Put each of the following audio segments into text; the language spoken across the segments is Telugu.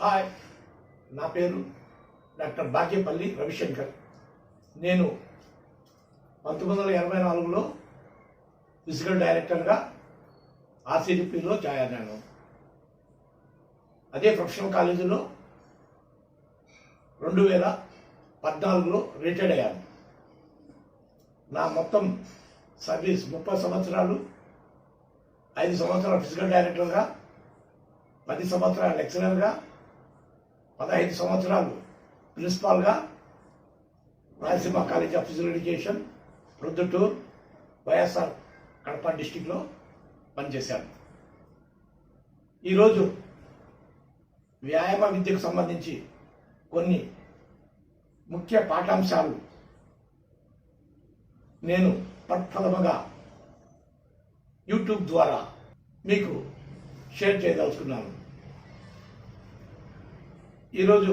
హాయ్, నా పేరు డాక్టర్ బాగేపల్లి రవిశంకర్. నేను 1984లో ఫిజికల్ డైరెక్టర్గా ఆర్సీడీపీలో జాయిన్ అయ్యాను. అదే ప్రొఫెషనల్ కాలేజీలో 2014లో రిటైర్డ్ అయ్యాను. నా మొత్తం సర్వీస్ 30 సంవత్సరాలు. 5 సంవత్సరాలు ఫిజికల్ డైరెక్టర్గా, 10 సంవత్సరాలు లెక్చరర్గా, 15 సంవత్సరాలు ప్రిన్సిపాల్గా Rayalaseema college of physical education, Proddatur, YSR Kadapa డిస్టిక్లో పనిచేశాను. ఈరోజు వ్యాయామ విద్యకు సంబంధించి కొన్ని ముఖ్య పాఠాంశాలు నేను ప్రప్రథమంగా యూట్యూబ్ ద్వారా మీకు షేర్ చేయదలుచుకున్నాను. ఈరోజు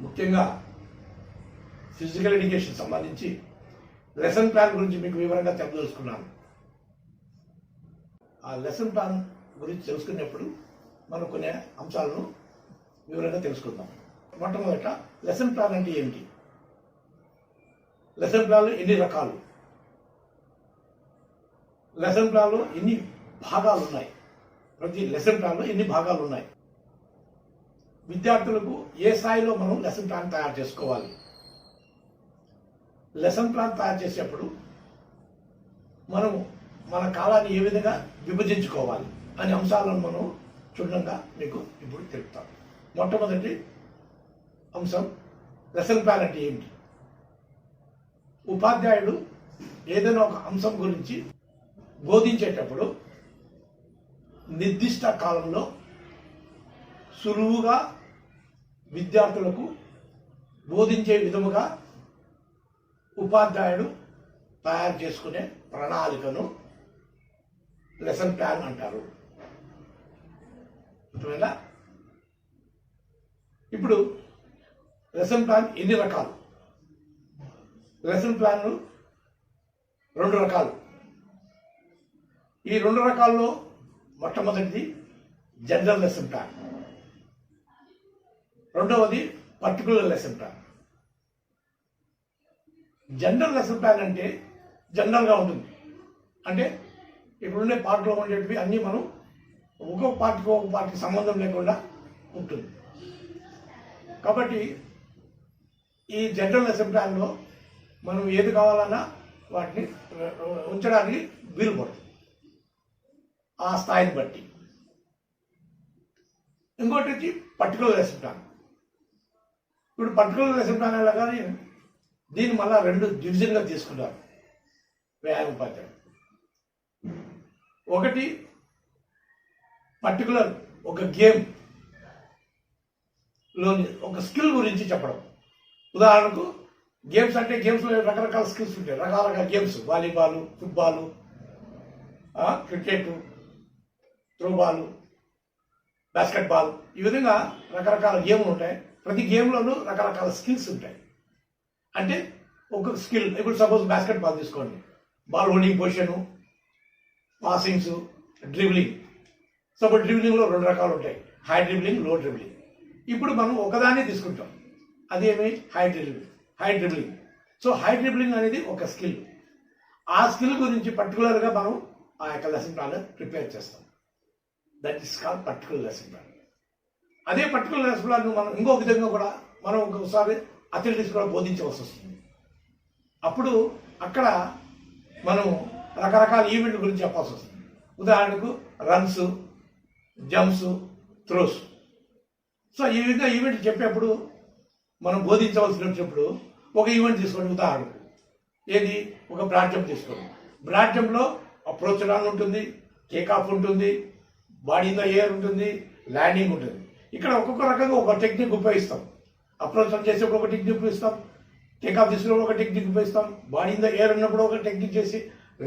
ముఖ్యంగా ఫిజికల్ ఎడ్యుకేషన్ సంబంధించి లెసన్ ప్లాన్ గురించి మీకు వివరంగా తెలుసుకున్నాను. ఆ లెసన్ ప్లాన్ గురించి తెలుసుకునేప్పుడు మనం కొన్ని అంశాలను వివరంగా తెలుసుకుందాం. మొట్టమొదట లెసన్ ప్లాన్ అంటే ఏమిటి? లెసన్ ప్లాన్లు ఎన్ని రకాలు? లెసన్ ప్లాన్లో ఎన్ని భాగాలు ఉన్నాయి? ప్రతి లెసన్ ప్లాన్లో ఎన్ని భాగాలు ఉన్నాయి? విద్యార్థులకు ఏ స్థాయిలో మనం లెసన్ ప్లాన్ తయారు చేసుకోవాలి? లెసన్ ప్లాన్ తయారు చేసేప్పుడు మనం మన కాలాన్ని ఏ విధంగా విభజించుకోవాలి అనే అంశాలను మనం క్షుణ్ణంగా మీకు ఇప్పుడు తెలుపుతాం. మొట్టమొదటి అంశం లెసన్ ప్లాన్ అంటే ఏమిటి? ఉపాధ్యాయుడు ఏదైనా ఒక అంశం గురించి బోధించేటప్పుడు నిర్దిష్ట కాలంలో సులువుగా విద్యార్థులకు బోధించే విధముగా ఉపాధ్యాయుడు తయారు చేసుకునే ప్రణాళికను లెసన్ ప్లాన్ అంటారు. ఇప్పుడు లెసన్ ప్లాన్ ఎన్ని రకాలు? లెసన్ ప్లాన్లు 2 రకాలు. ఈ 2 రకాల్లో మొట్టమొదటిది జనరల్ లెసన్ ప్లాన్, రెండవది particular lesson plan. General lesson plan అంటే జనరల్గా ఉంటుంది. అంటే ఇప్పుడుండే పార్టీలో ఉండేటివి అన్నీ మనం ఒక్కొక్క పార్టీకి సంబంధం లేకుండా ఉంటుంది. కాబట్టి ఈ జనరల్ లెసన్ ప్లాన్లో మనం ఏది కావాలన్నా వాటిని ఉంచడానికి వీలు పడుతుంది ఆ స్థాయిని బట్టి. ఇంకోటి వచ్చి పర్టికులర్ లెసన్ ప్లాన్. ఇప్పుడు పర్టికులర్ లెసన్ ప్లాన్ కానీ దీన్ని మళ్ళీ 2 డివిజన్గా తీసుకుంటారు వ్యాయామ ఉపాధ్యాయుడు. ఒకటి పర్టికులర్ ఒక గేమ్ లోని ఒక స్కిల్ గురించి చెప్పడం. ఉదాహరణకు గేమ్స్ అంటే గేమ్స్లో రకరకాల స్కిల్స్ ఉంటాయి. రకరకాల games, volleyball, football, cricket, throwball, basketball, ఈ విధంగా రకరకాల గేమ్లు ఉంటాయి. ప్రతి గేమ్లోనూ రకరకాల స్కిల్స్ ఉంటాయి. అంటే ఒక స్కిల్, ఇప్పుడు సపోజ్ బాస్కెట్బాల్ తీసుకోండి, ball holding position, passings, dribbling. Suppose డ్రిబ్లింగ్లో 2 రకాలు ఉంటాయి, హై డ్రిబ్లింగ్, లో డ్రిబ్లింగ్. ఇప్పుడు మనం ఒకదాన్ని తీసుకుంటాం, అదేమి high dribbling. So high dribbling అనేది ఒక స్కిల్. ఆ స్కిల్ గురించి పర్టికులర్గా మనం ఆ యొక్క లెసన్ ప్లాన్ ప్రిపేర్ చేస్తాం. That is called particular lesson plan. అదే పర్టికులర్ లెసన్ ప్లాన్ మనం ఇంకో విధంగా కూడా మనం ఒకసారి అథ్లెటిక్స్ కూడా బోధించవలసి వస్తుంది. అప్పుడు అక్కడ మనం రకరకాల ఈవెంట్ గురించి చెప్పాల్సి వస్తుంది. ఉదాహరణకు రన్స్, జంప్స్, త్రోస్. సో ఈ విధంగా ఈవెంట్ చెప్పేప్పుడు మనం బోధించవలసి వచ్చినప్పుడు ఒక ఈవెంట్ తీసుకోండి. ఉదాహరణకు ఏది, ఒక బ్రాడ్ జంప్ తీసుకోండి. బ్రాడ్ జంప్లో అప్రోచ్ రన్ ఉంటుంది, టేక్ ఆఫ్ ఉంటుంది, బాడీ ఇన్ ద ఎయిర్ ఉంటుంది, ల్యాండింగ్ ఉంటుంది. ఇక్కడ ఒక్కొక్క రకంగా ఒక టెక్నిక్ ఉపయోగిస్తాం. అప్రోచ్ రన్ చేసేప్పుడు ఒక టెక్నిక్ ఉపయోగిస్తాం, టేకాఫ్ తీసుకున్నప్పుడు ఒక టెక్నిక్ ఉపయోగిస్తాం, బాడీ ఇన్ ద ఎయిర్ ఉన్నప్పుడు ఒక టెక్నిక్ చేసి,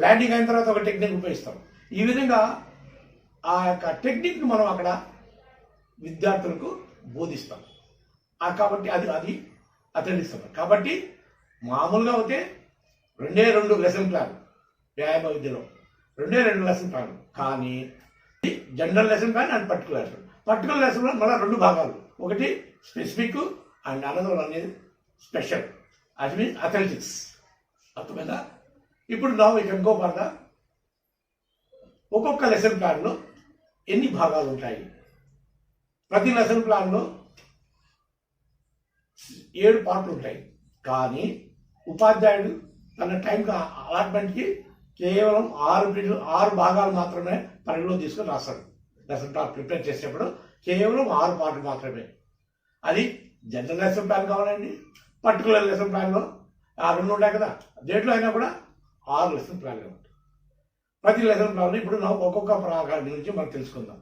ల్యాండింగ్ అయిన తర్వాత ఒక టెక్నిక్ ఉపయోగిస్తాం. ఈ విధంగా ఆ యొక్క టెక్నిక్ను మనం అక్కడ విద్యార్థులకు బోధిస్తాం. కాబట్టి అది అథ్లెటిక్స్. కాబట్టి మామూలుగా అయితే 2 లెసన్ ప్లాన్ వ్యాయామ విద్యలో, 2 లెసన్ ప్లాన్. కానీ general lesson plan and particular. Particular lesson మళ్ళీ రెండు భాగాలు, ఒకటి స్పెసిఫిక్ అండ్ అనదర్ అనేది స్పెషల్, అది మీన్స్ అథ్లెటిక్స్. అర్థమైందా? ఇప్పుడు నా we can go for the ఒక్కొక్క లెసన్ ప్లాన్లో ఎన్ని భాగాలు ఉంటాయి. ప్రతి లెసన్ ప్లాన్లో 7 పార్ట్లు ఉంటాయి. కానీ ఉపాధ్యాయుడు తన టైంకి అలాట్మెంట్కి కేవలం 6 భాగాలు మాత్రమే పరిగణలో తీసుకొని రాస్తాడు. లెసన్ ప్లాన్ ప్రిపేర్ చేసేటప్పుడు కేవలం 6 పార్ట్లు మాత్రమే. అది జనరల్ లెసన్ ప్లాన్ కావాలండి, పర్టికులర్ లెసన్ ప్లాన్లో 2 ఉంటాయి కదా, దేంట్లో అయినా కూడా 6 లెసన్ ప్లాన్లు ఉంటాయి. ప్రతి లెసన్ ప్లాన్లో ఇప్పుడు ನಾವು ఒక్కొక్క భాగాల గురించి మనం తెలుసుకుందాం.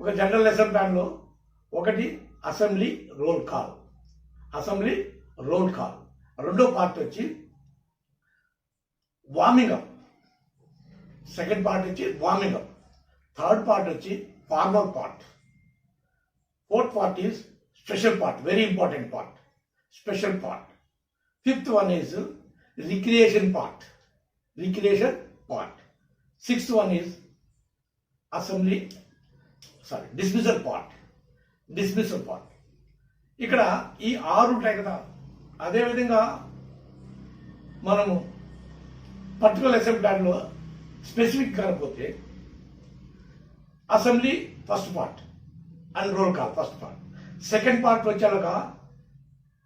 ఒక జనరల్ లెసన్ ప్లాన్లో ఒకటి assembly roll call. Assembly roll call. రెండో పార్ట్ వచ్చి వార్మింగ్ అప్. సెకండ్ పార్ట్ వచ్చి వార్మింగ్ అప్. థర్డ్ పార్ట్ వచ్చి formal part. Fourth part is special part, very important part, special part. Fifth one is recreation part, recreation part. Sixth one is dismissal part, dismissal part. ఇక్కడ ఈ 6 ఉంటాయి కదా. అదేవిధంగా మనము పర్టికులర్ లెసన్ ప్లాన్లో స్పెసిఫిక్ కాకపోతే assembly first part and roll call first part. Second part వచ్చేలాగా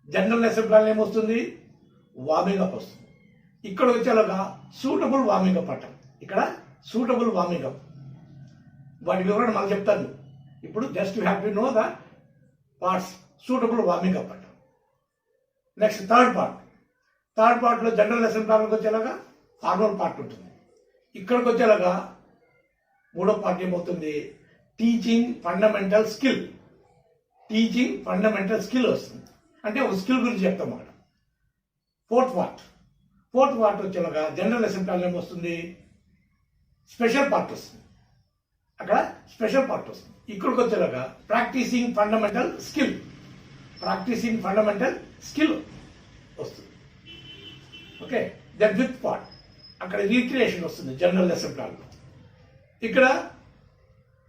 జనరల్ లెసన్ ప్లాన్ ఏమొస్తుంది, వార్మింగ్ అప్ వస్తుంది. ఇక్కడ వచ్చేలాగా సూటబుల్ వార్మింగ్ అప్ అంటాం. ఇక్కడ సూటబుల్ వార్మింగ్ అప్, వాటి వివరణ మనం చెప్తాను. ఇప్పుడు just you have to know the parts. Suitable warming up అంటాం. నెక్స్ట్ థర్డ్ పార్ట్లో జనరల్ లెసన్ ప్లాన్కి వచ్చేలాగా ఫార్మల్ పార్ట్ ఉంటుంది. ఇక్కడికి వచ్చేలాగా మూడో పార్ట్ ఏమవుతుంది, teaching fundamental skill. Teaching fundamental skill వస్తుంది, అంటే ఒక స్కిల్ గురించి చెప్తాం అక్కడ. ఫోర్త్ పార్ట్ వచ్చేలాగా జనరల్ లెసన్ ప్లాన్ ఏమొస్తుంది, స్పెషల్ పార్ట్ వస్తుంది. అక్కడ స్పెషల్ పార్ట్ వస్తుంది. ఇక్కడికి వచ్చేలాగా ప్రాక్టీసింగ్ ఫండమెంటల్ స్కిల్ వస్తుంది. ఓకే, దెన్ ఫిఫ్త్ పార్ట్ అక్కడ రీక్రియేషన్ వస్తుంది జనరల్ లెసన్ ప్లాన్లో. ఇక్కడ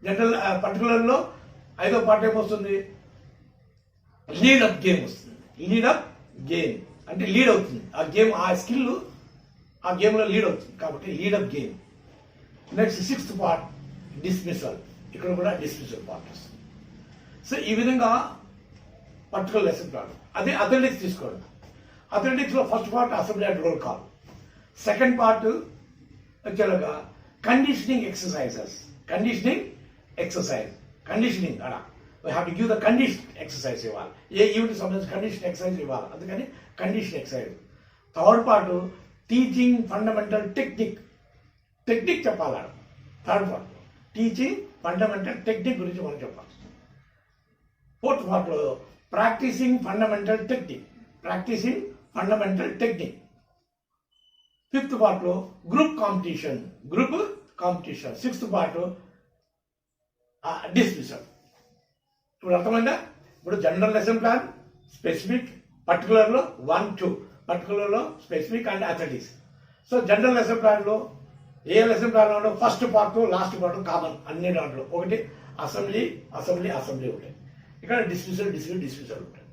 జనరల్ పర్టికులర్లో 5వ పార్ట్ ఏమొస్తుంది, లీడప్ గేమ్ వస్తుంది. లీడప్ గేమ్ అంటే లీడ్ అవుతుంది ఆ గేమ్, ఆ స్కిల్ ఆ గేమ్లో లీడ్ అవుతుంది కాబట్టి lead up game. Next 6th part dismissal. ఇక్కడ కూడా డిస్మిసల్ పార్ట్ వస్తుంది. సో ఈ విధంగా పర్టికులర్ లెసన్ ప్లాన్. అదే అథ్లెటిక్స్ తీసుకోండి. అథ్లెటిక్స్లో first part assembly and roll call. Second part వచ్చేలాగా కండిషనింగ్ ఎక్సర్సైజెస్. కండిషనింగ్ అలా we have to give the condition exercise ఇవ్వాలి. ఏ ఈవెంట్కి సంబంధించి కండిషన్ ఎక్సర్సైజ్ ఇవ్వాలి, అందుకని condition exercise. Third part teaching fundamental technique చెప్పాలి. Third part teaching fundamental technique గురించి మనం చెప్పాలి. ఫోర్త్ పార్ట్లో ప్రాక్టీసింగ్ ఫండమెంటల్ టెక్నిక్. ఫిఫ్త్ పార్ట్లో group competition. Sixth part dismissal. ఇప్పుడు అర్థమైందా? ఇప్పుడు జనరల్ లెసన్ ప్లాన్, స్పెసిఫిక్, పర్టికులర్లో 1, 2, పర్టికులర్లో specific and athletics. So general lesson ప్లాన్లో ఏ లెసన్ ప్లాన్లో first part last part common అన్ని దాంట్లో. ఒకటి అసెంబ్లీ ఉంటాయి. ఇక్కడ డిస్మిసల్ ఉంటాయి.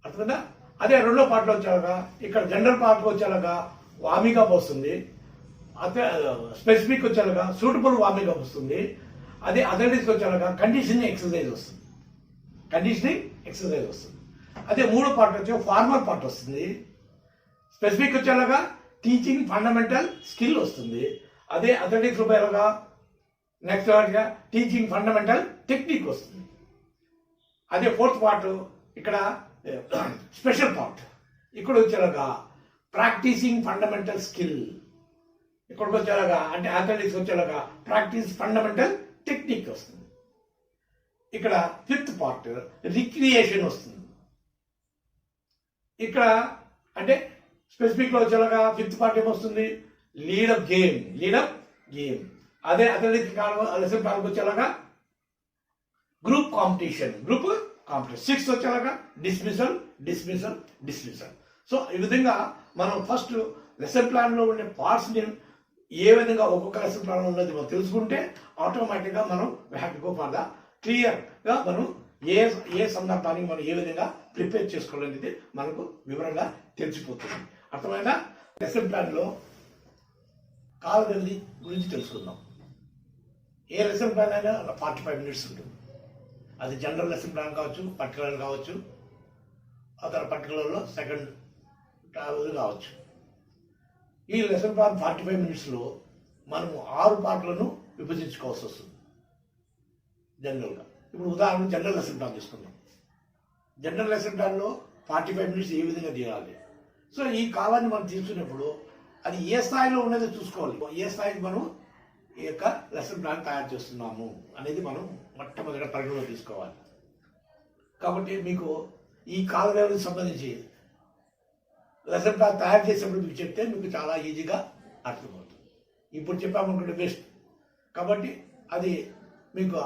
అర్థమైందా? అదే రెండో పార్ట్లో వచ్చేలాగా ఇక్కడ జనరల్ పార్ట్కి వచ్చేలాగా వార్మింగ్ అప్ వస్తుంది. అదే స్పెసిఫిక్ వచ్చేలాగా సూటబుల్ వార్మింగ్ అప్ వస్తుంది. అదే అథ్లెటిక్స్ వచ్చేలాగా కండిషనింగ్ ఎక్సర్సైజ్ వస్తుంది. అదే మూడో పార్ట్ వచ్చే ఫార్మల్ పార్ట్ వస్తుంది. స్పెసిఫిక్ వచ్చేలాగా టీచింగ్ ఫండమెంటల్ స్కిల్ వస్తుంది. అదే అథ్లెటిక్స్ రూపాయలుగా నెక్స్ట్ టీచింగ్ ఫండమెంటల్ టెక్నిక్ వస్తుంది. అదే ఫోర్త్ పార్ట్ ఇక్కడ స్పెషల్ పార్ట్. ఇక్కడ వచ్చేలాగా ప్రాక్టీసింగ్ ఫండమెంటల్ స్కిల్. ఇక్కడికి వచ్చేలాగా అంటే అథ్లెటిక్స్ వచ్చేలాగా ప్రాక్టీస్ ఫండమెంటల్ టెక్నిక్ వస్తుంది. ఇక్కడ ఫిఫ్త్ పార్ట్ రిక్రియేషన్ వస్తుంది. ఇక్కడ అంటే స్పెసిఫిక్ లో వచ్చేలాగా ఫిఫ్త్ పార్ట్ ఏమొస్తుంది, లీడప్ గేమ్. అదే అథ్లెటిక్స్ లెసన్ ప్లాన్కి వచ్చేలాగా గ్రూప్ కాంపిటీషన్. సిక్స్త్ వచ్చేలాగా డిస్మిసల్. సో ఈ విధంగా మనం ఫస్ట్ లెసన్ ప్లాన్ లో ఉండే పార్ట్స్ ని ఏ విధంగా ఒక్కొక్క లెసన్ ప్లాన్ ఉన్నది మనం తెలుసుకుంటే ఆటోమేటిక్ గా మనం have to go for the క్లియర్గా మనం ఏ ఏ సందర్భానికి మనం ఏ విధంగా ప్రిపేర్ చేసుకోవాలనేది మనకు వివరంగా తెలిసిపోతుంది. అర్థమైన లెసన్ ప్లాన్లో కాల వ్యవధి గురించి తెలుసుకుందాం. ఏ లెసన్ ప్లాన్ అయినా 45 మినిట్స్ ఉంటుంది. అది జనరల్ లెసన్ ప్లాన్ కావచ్చు, పర్టికులర్ కావచ్చు, అదర్ పర్టికులర్లో సెకండ్ ట్రావెల్ కావచ్చు. ఈ లెసన్ ప్లాన్ 45 మినిట్స్లో మనము 6 పార్ట్లను విభజించుకోవాల్సి వస్తుంది జనరల్గా. ఇప్పుడు ఉదాహరణ జనరల్ లెసన్ ప్లాన్ తీసుకుందాం. జనరల్ లెసన్ ప్లాన్లో 45 మినిట్స్ ఏ విధంగా తీయాలి. సో ఈ కాలాన్ని మనం తీసుకున్నప్పుడు అది ఏ స్థాయిలో ఉన్నదో చూసుకోవాలి. ఏ స్థాయికి మనం ఈ యొక్క లెసన్ ప్లాన్ తయారు చేస్తున్నాము అనేది మనం మొట్టమొదటి పరిగణలో తీసుకోవాలి. కాబట్టి మీకు ఈ కాల వ్యవధికి సంబంధించి లెసన్ ప్లాన్ తయారు చేసేప్పుడు మీకు చెప్తే మీకు చాలా ఈజీగా అర్థమవుతుంది. ఇప్పుడు చెప్పామనుకుంటే బెస్ట్. కాబట్టి అది మీకు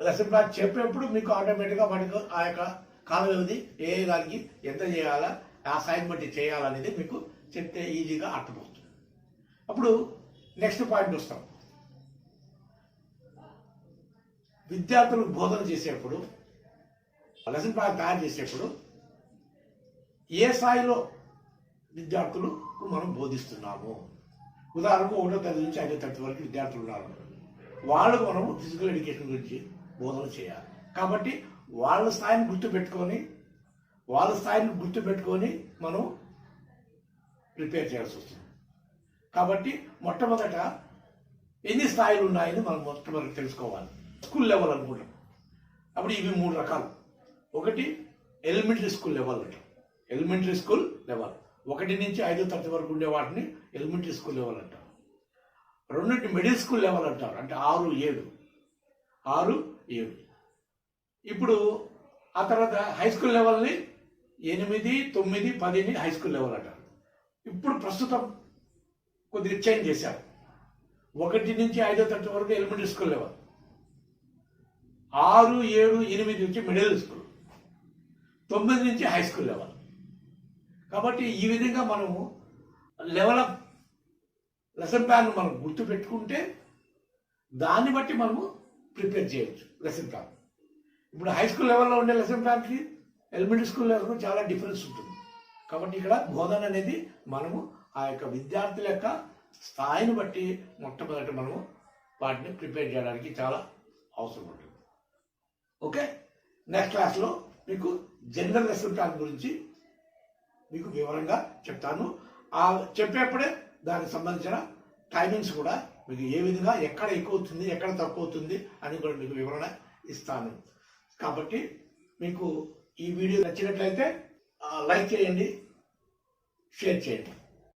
లెసన్ ప్లాన్ చెప్పేప్పుడు మీకు ఆటోమేటిక్గా వాటికి ఆ యొక్క కాల వ్యవధి ఏ దానికి ఎంత చేయాలా, ఆ స్థాయిని బట్టి చేయాలనేది మీకు చెప్తే ఈజీగా అర్థమవుతుంది. అప్పుడు నెక్స్ట్ పాయింట్ వస్తాం. విద్యార్థులకు బోధన చేసేప్పుడు, లెసన్ ప్లాన్ తయారు చేసేప్పుడు ఏ స్థాయిలో విద్యార్థులకు మనం బోధిస్తున్నాము. ఉదాహరణకు 1వ తరగతి నుంచి 5వ తరగతి వరకు విద్యార్థులు ఉన్నారు. వాళ్ళకు మనం ఫిజికల్ ఎడ్యుకేషన్ గురించి బోధన చేయాలి. కాబట్టి వాళ్ళ స్థాయిని గుర్తుపెట్టుకొని మనం ప్రిపేర్ చేయాల్సి వస్తుంది. కాబట్టి మొట్టమొదట ఎన్ని స్థాయిలు ఉన్నాయని మనం మొట్టమొదటి తెలుసుకోవాలి. స్కూల్ లెవెల్ అనుకుంటాం. అప్పుడు ఇవి 3 రకాలు. ఒకటి ఎలిమెంటరీ స్కూల్ లెవెల్ అంటాం. ఎలిమెంటరీ స్కూల్ లెవెల్ 1 నుంచి 5వ తరగతి వరకు ఉండే వాటిని ఎలిమెంటరీ స్కూల్ లెవెల్ అంటారు. 2 మిడిల్ స్కూల్ లెవెల్ అంటారు. అంటే 6, 7. ఇప్పుడు ఆ తర్వాత హై స్కూల్ లెవెల్ని 8, 9, 10ని హై స్కూల్ లెవెల్ అంటారు. ఇప్పుడు ప్రస్తుతం కొద్దిగా చేంజ్ చేశారు. 1 నుంచి 5వ తరగతి వరకు ఎలిమెంటరీ స్కూల్ లెవెల్, 6, 7, 8 నుంచి మిడిల్ స్కూల్, 9 నుంచి హై స్కూల్ లెవెల్. కాబట్టి ఈ విధంగా మనము లెసన్ ప్లాన్ మనం గుర్తు పెట్టుకుంటే దాన్ని బట్టి మనము ప్రిపేర్ చేయవచ్చు లెసన్ ప్లాన్. ఇప్పుడు హై స్కూల్ లెవెల్లో ఉండే లెసన్ ప్లాన్కి ఎలిమెంటరీ స్కూల్ లెవెల్కి చాలా డిఫరెన్స్ ఉంటుంది. కాబట్టి ఇక్కడ బోధన అనేది మనము ఆ యొక్క విద్యార్థుల యొక్క స్థాయిని బట్టి మొట్టమొదటి మనము వాటిని ప్రిపేర్ చేయడానికి చాలా అవసరం ఉంటుంది. ఓకే, నెక్స్ట్ క్లాస్లో మీకు జనరల్ లెసన్ ప్లాన్ గురించి మీకు వివరంగా చెప్తాను. ఆ చెప్పేప్పుడే దానికి సంబంధించిన టైమింగ్స్ కూడా మీకు ఏ విధంగా ఎక్కడ ఎక్కువ అవుతుంది, ఎక్కడ తక్కువ అవుతుంది అని కూడా మీకు వివరణ ఇస్తాను. కాబట్టి మీకు ఈ వీడియో నచ్చినట్లయితే లైక్ చేయండి, షేర్ చేయండి.